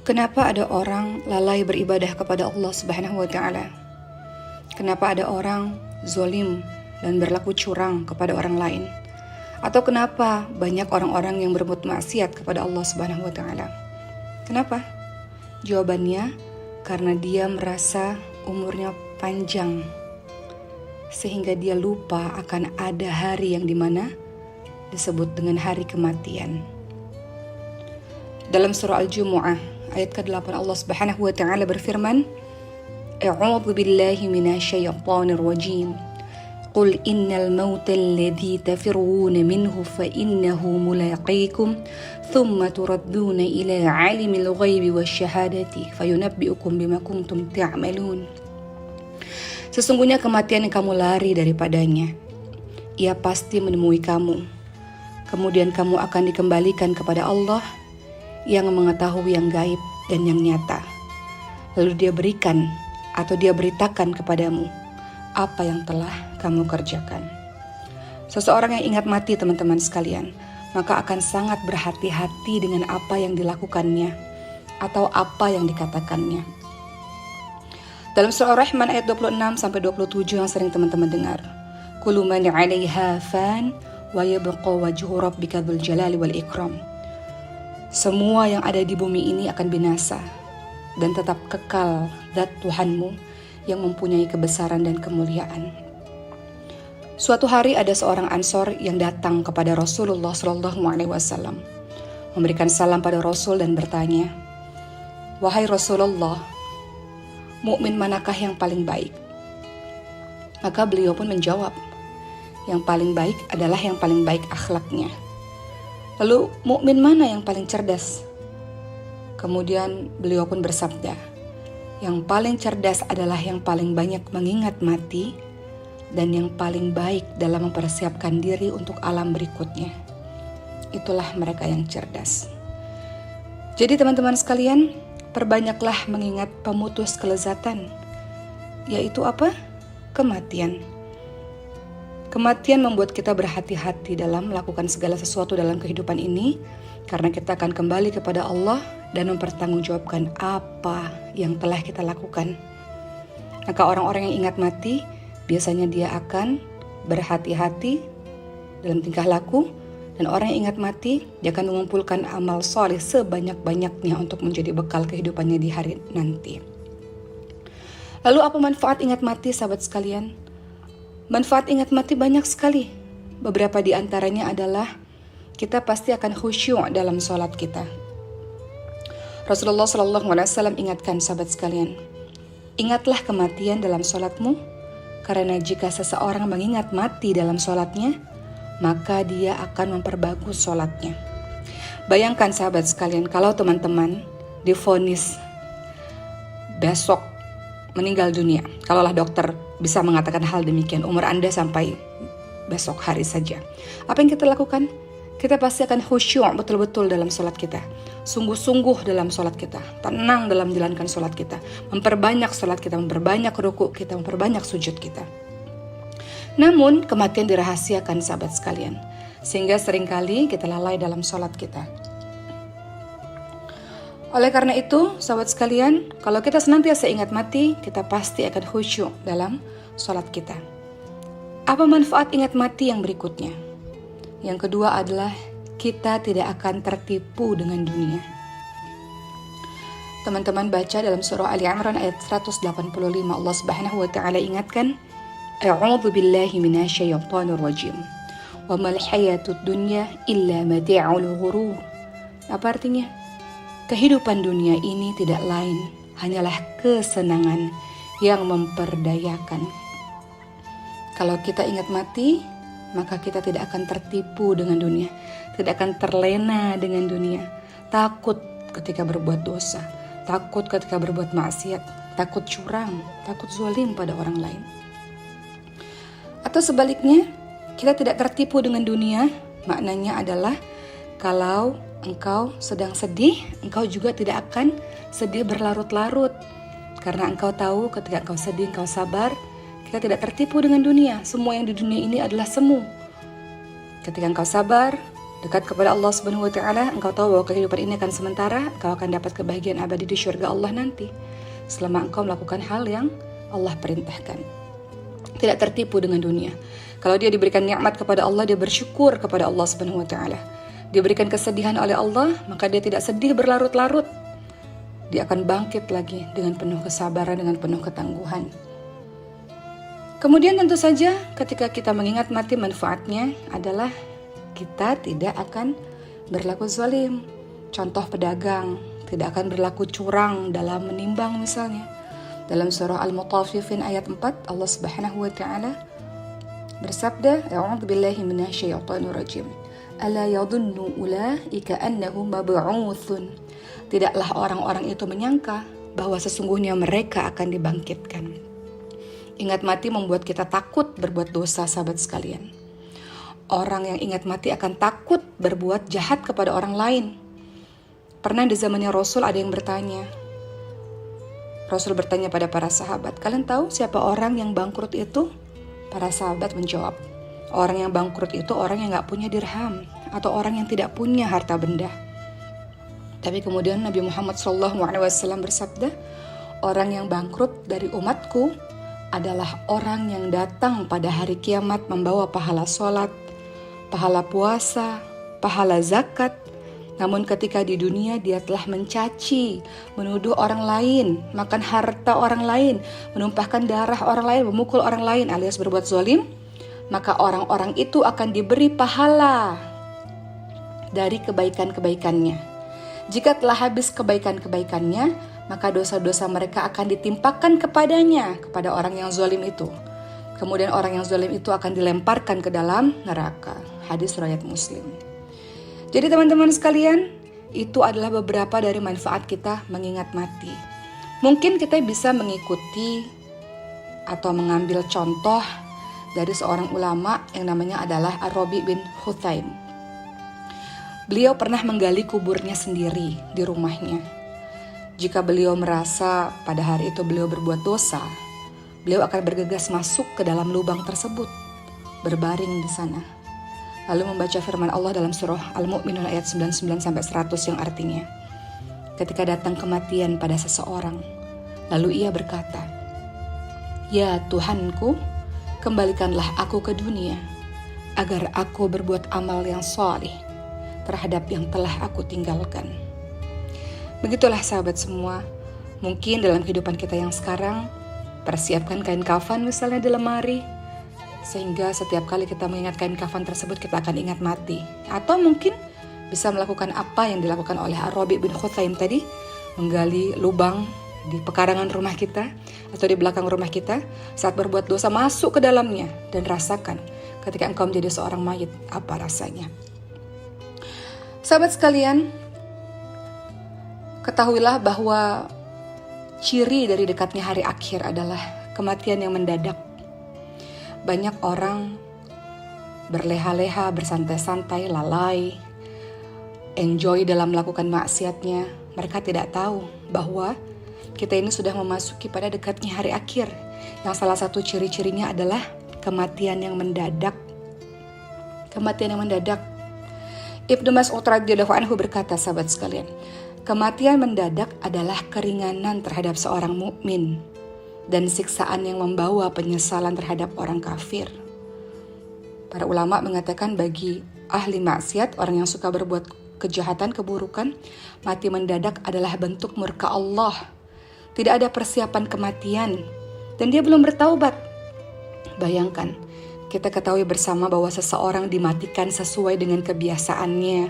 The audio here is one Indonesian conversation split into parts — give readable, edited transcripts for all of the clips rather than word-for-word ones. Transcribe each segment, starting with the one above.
Kenapa ada orang lalai beribadah kepada Allah Subhanahu wa Ta'ala? Kenapa ada orang zolim dan berlaku curang kepada orang lain? Atau kenapa banyak orang-orang yang berbuat maksiat kepada Allah Subhanahu wa Ta'ala? Kenapa? Jawabannya, karena dia merasa umurnya panjang, sehingga dia lupa akan ada hari yang dimana disebut dengan hari kematian. Dalam surah Al-Jumu'ah ayat ke-8 Allah Subhanahu wa Ta'ala berfirman, A'udzu billahi minasyaitonir rajim. Qul innal mauta alladzi tafirruna minhu fa innahu mulaqikum thumma turadduna ila 'alimil ghaibi wasyahadati fayunabbi'ukum bima kuntum ta'malun. Sesungguhnya kematian yang kamu lari daripadanya, ia pasti menemui kamu. Kemudian kamu akan dikembalikan kepada Allah yang mengetahui yang gaib dan yang nyata. Lalu dia berikan atau dia beritakan kepadamu apa yang telah kamu kerjakan. Seseorang yang ingat mati, teman-teman sekalian, maka akan sangat berhati-hati dengan apa yang dilakukannya atau apa yang dikatakannya. Dalam surah Ar-Rahman ayat 26-27 yang sering teman-teman dengar, Kullu man 'alaiha fan wa yabqa wajhu rabbika dzul jalali wal ikram. Semua yang ada di bumi ini akan binasa, dan tetap kekal zat Tuhanmu yang mempunyai kebesaran dan kemuliaan. Suatu hari ada seorang Ansor yang datang kepada Rasulullah SAW, memberikan salam pada Rasul dan bertanya, Wahai Rasulullah, mukmin manakah yang paling baik? Maka beliau pun menjawab, yang paling baik adalah yang paling baik akhlaknya. Lalu mukmin mana yang paling cerdas? Kemudian beliau pun bersabda, yang paling cerdas adalah yang paling banyak mengingat mati dan yang paling baik dalam mempersiapkan diri untuk alam berikutnya. Itulah mereka yang cerdas. Jadi teman-teman sekalian, perbanyaklah mengingat pemutus kelezatan, yaitu apa? Kematian. Kematian membuat kita berhati-hati dalam melakukan segala sesuatu dalam kehidupan ini, karena kita akan kembali kepada Allah dan mempertanggungjawabkan apa yang telah kita lakukan. Maka orang-orang yang ingat mati, biasanya dia akan berhati-hati dalam tingkah laku, dan orang yang ingat mati, dia akan mengumpulkan amal soleh sebanyak-banyaknya untuk menjadi bekal kehidupannya di hari nanti. Lalu apa manfaat ingat mati, sahabat sekalian? Manfaat ingat mati banyak sekali. Beberapa di antaranya adalah kita pasti akan khusyuk dalam sholat kita. Rasulullah SAW ingatkan sahabat sekalian, ingatlah kematian dalam sholatmu, karena jika seseorang mengingat mati dalam sholatnya, maka dia akan memperbagus sholatnya. Bayangkan sahabat sekalian, kalau teman-teman divonis besok meninggal dunia, kalaulah dokter bisa mengatakan hal demikian, umur Anda sampai besok hari saja, apa yang kita lakukan? Kita pasti akan khusyuk betul-betul dalam sholat kita, sungguh-sungguh dalam sholat kita, tenang dalam menjalankan sholat kita, memperbanyak sholat kita, memperbanyak ruku kita, memperbanyak sujud kita. Namun kematian dirahasiakan sahabat sekalian, sehingga seringkali kita lalai dalam sholat kita. Oleh karena itu, sahabat sekalian, kalau kita senantiasa ingat mati, kita pasti akan khusyuk dalam sholat kita. Apa manfaat ingat mati yang berikutnya? Yang kedua adalah kita tidak akan tertipu dengan dunia. Teman-teman baca dalam surah Ali Imran ayat 185, Allah Subhanahu wa Ta'ala ingatkan, A'udzu billahi minasyaitonir rajim. Wa mal hayatud dunya illa mata'ul ghurur. Apa artinya? Kehidupan dunia ini tidak lain, hanyalah kesenangan yang memperdayakan. Kalau kita ingat mati, maka kita tidak akan tertipu dengan dunia, tidak akan terlena dengan dunia, takut ketika berbuat dosa, takut ketika berbuat maksiat, takut curang, takut zalim pada orang lain. Atau sebaliknya, kita tidak tertipu dengan dunia, maknanya adalah kalau engkau sedang sedih, engkau juga tidak akan sedih berlarut-larut. Karena engkau tahu ketika engkau sedih, engkau sabar, kita tidak tertipu dengan dunia. Semua yang di dunia ini adalah semu. Ketika engkau sabar, dekat kepada Allah Subhanahu wa taala, engkau tahu bahwa kehidupan ini akan sementara, engkau akan dapat kebahagiaan abadi di syurga Allah nanti selama engkau melakukan hal yang Allah perintahkan. Tidak tertipu dengan dunia. Kalau dia diberikan nikmat kepada Allah, dia bersyukur kepada Allah Subhanahu wa taala. Diberikan kesedihan oleh Allah, maka dia tidak sedih berlarut-larut. Dia akan bangkit lagi dengan penuh kesabaran, dengan penuh ketangguhan. Kemudian tentu saja ketika kita mengingat mati, manfaatnya adalah kita tidak akan berlaku zalim. Contoh pedagang, tidak akan berlaku curang dalam menimbang misalnya. Dalam surah Al-Mutaffifin ayat 4, Allah Subhanahu wa taala bersabda, "A'udzu billahi minasyaitonir rajim. Ala yadhunnu ulaika annahum mab'utsun." Tidaklah orang-orang itu menyangka bahwa sesungguhnya mereka akan dibangkitkan. Ingat mati membuat kita takut berbuat dosa, sahabat sekalian. Orang yang ingat mati akan takut berbuat jahat kepada orang lain. Pernah di zamannya Rasul ada yang bertanya. Rasul bertanya pada para sahabat, kalian tahu siapa orang yang bangkrut itu? Para sahabat menjawab, orang yang bangkrut itu orang yang gak punya dirham atau orang yang tidak punya harta benda. Tapi kemudian Nabi Muhammad SAW bersabda, orang yang bangkrut dari umatku adalah orang yang datang pada hari kiamat membawa pahala sholat, pahala puasa, pahala zakat. Namun ketika di dunia dia telah mencaci, menuduh orang lain, makan harta orang lain, menumpahkan darah orang lain, memukul orang lain alias berbuat zalim, maka orang-orang itu akan diberi pahala dari kebaikan-kebaikannya. Jika telah habis kebaikan-kebaikannya, maka dosa-dosa mereka akan ditimpakan kepadanya, kepada orang yang zalim itu. Kemudian orang yang zalim itu akan dilemparkan ke dalam neraka. Hadis riwayat Muslim. Jadi teman-teman sekalian, itu adalah beberapa dari manfaat kita mengingat mati. Mungkin kita bisa mengikuti atau mengambil contoh dari seorang ulama yang namanya adalah Ar-Rabi bin Huthaim. Beliau pernah menggali kuburnya sendiri di rumahnya. Jika beliau merasa pada hari itu beliau berbuat dosa, beliau akan bergegas masuk ke dalam lubang tersebut, berbaring di sana. Lalu membaca firman Allah dalam surah Al-Mu'minun ayat 99-100 yang artinya, ketika datang kematian pada seseorang, lalu ia berkata, "Ya Tuhanku, kembalikanlah aku ke dunia, agar aku berbuat amal yang salih terhadap yang telah aku tinggalkan." Begitulah sahabat semua, mungkin dalam kehidupan kita yang sekarang, persiapkan kain kafan misalnya di lemari, sehingga setiap kali kita mengingat kain kafan tersebut kita akan ingat mati. Atau mungkin bisa melakukan apa yang dilakukan oleh Ar-Rabi bin Huthaim tadi, menggali lubang di pekarangan rumah kita atau di belakang rumah kita saat berbuat dosa, masuk ke dalamnya dan rasakan ketika engkau menjadi seorang mayit apa rasanya. Sahabat sekalian, ketahuilah bahwa ciri dari dekatnya hari akhir adalah kematian yang mendadak. Banyak orang berleha-leha, bersantai-santai, lalai, enjoy dalam melakukan maksiatnya. Mereka tidak tahu bahwa kita ini sudah memasuki pada dekatnya hari akhir, yang salah satu ciri-cirinya adalah kematian yang mendadak. Kematian yang mendadak. Ibnu Mas'ud radhiyallahu anhu berkata, sahabat sekalian, kematian mendadak adalah keringanan terhadap seorang mukmin dan siksaan yang membawa penyesalan terhadap orang kafir. Para ulama mengatakan bagi ahli maksiat, orang yang suka berbuat kejahatan, keburukan, mati mendadak adalah bentuk murka Allah. Tidak ada persiapan kematian dan dia belum bertaubat. Bayangkan, kita ketahui bersama bahwa seseorang dimatikan sesuai dengan kebiasaannya.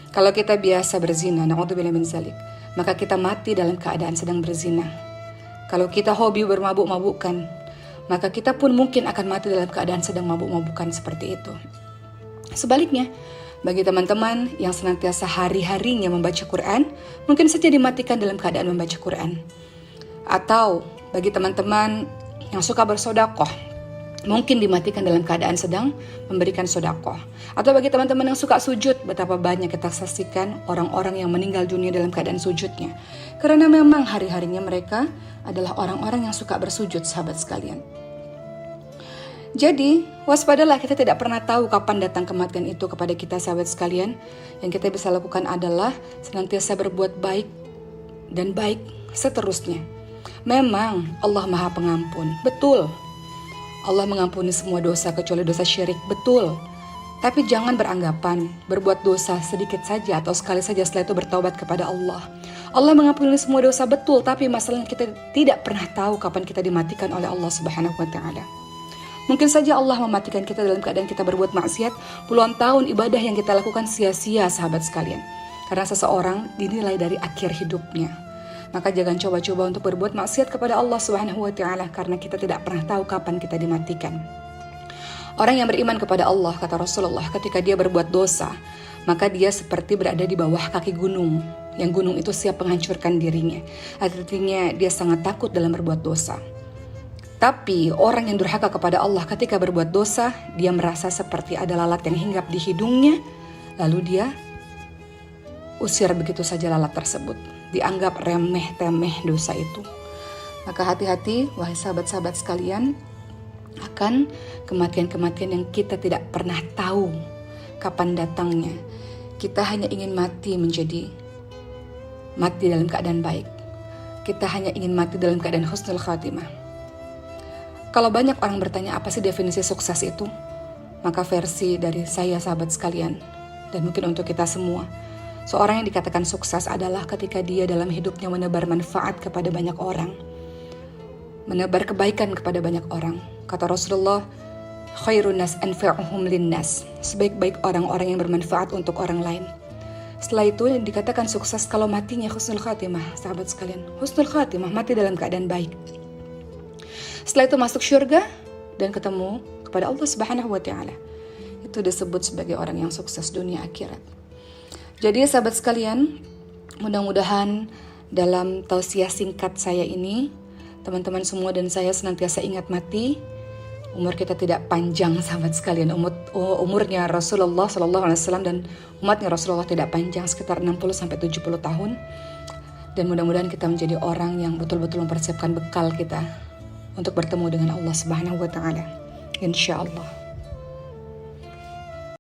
Kalau kita biasa berzina, na'udzubillah min zalik, maka kita mati dalam keadaan sedang berzina. Kalau kita hobi bermabuk-mabukan, maka kita pun mungkin akan mati dalam keadaan sedang mabuk-mabukan seperti itu. Sebaliknya, bagi teman-teman yang senantiasa hari-harinya membaca Quran, mungkin saja dimatikan dalam keadaan membaca Quran. Atau bagi teman-teman yang suka bersedekah, mungkin dimatikan dalam keadaan sedang memberikan sedekah. Atau bagi teman-teman yang suka sujud, betapa banyak kita saksikan orang-orang yang meninggal dunia dalam keadaan sujudnya. Karena memang hari-harinya mereka adalah orang-orang yang suka bersujud, sahabat sekalian. Jadi, waspadalah, kita tidak pernah tahu kapan datang kematian itu kepada kita, sahabat sekalian. Yang kita bisa lakukan adalah senantiasa berbuat baik dan baik seterusnya. Memang Allah Maha Pengampun, betul. Allah mengampuni semua dosa kecuali dosa syirik, betul. Tapi jangan beranggapan berbuat dosa sedikit saja atau sekali saja setelah itu bertaubat kepada Allah. Allah mengampuni semua dosa, betul, tapi masalahnya kita tidak pernah tahu kapan kita dimatikan oleh Allah Subhanahu wa taala. Mungkin saja Allah mematikan kita dalam keadaan kita berbuat maksiat, puluhan tahun ibadah yang kita lakukan sia-sia, sahabat sekalian. Karena seseorang dinilai dari akhir hidupnya. Maka jangan coba-coba untuk berbuat maksiat kepada Allah Subhanahu wa taala karena kita tidak pernah tahu kapan kita dimatikan. Orang yang beriman kepada Allah, kata Rasulullah, ketika dia berbuat dosa, maka dia seperti berada di bawah kaki gunung. Yang gunung itu siap menghancurkan dirinya. Artinya dia sangat takut dalam berbuat dosa. Tapi orang yang durhaka kepada Allah ketika berbuat dosa, dia merasa seperti ada lalat yang hinggap di hidungnya, lalu dia usir begitu saja lalat tersebut. Dianggap remeh-temeh dosa itu. Maka hati-hati, wahai sahabat-sahabat sekalian, akan kematian-kematian yang kita tidak pernah tahu kapan datangnya. Kita hanya ingin mati dalam keadaan baik. Kita hanya ingin mati dalam keadaan husnul khatimah. Kalau banyak orang bertanya apa sih definisi sukses itu, maka versi dari saya, sahabat sekalian, dan mungkin untuk kita semua, seorang yang dikatakan sukses adalah ketika dia dalam hidupnya menebar manfaat kepada banyak orang, menebar kebaikan kepada banyak orang. Kata Rasulullah, khairun nas anfa'uhum linnas, sebaik-baik orang-orang yang bermanfaat untuk orang lain. Setelah itu dikatakan sukses kalau matinya husnul khatimah, sahabat sekalian. Husnul khatimah, mati dalam keadaan baik. Setelah itu masuk syurga dan ketemu kepada Allah Subhanahu wa taala. Itu disebut sebagai orang yang sukses dunia akhirat. Jadi sahabat sekalian, mudah-mudahan dalam tausiah singkat saya ini, teman-teman semua dan saya senantiasa ingat mati. Umur kita tidak panjang, sahabat sekalian. Umurnya Rasulullah SAW dan umatnya Rasulullah tidak panjang, sekitar 60-70 tahun. Dan mudah-mudahan kita menjadi orang yang betul-betul mempersiapkan bekal kita untuk bertemu dengan Allah Subhanahu wa taala. Insyaallah.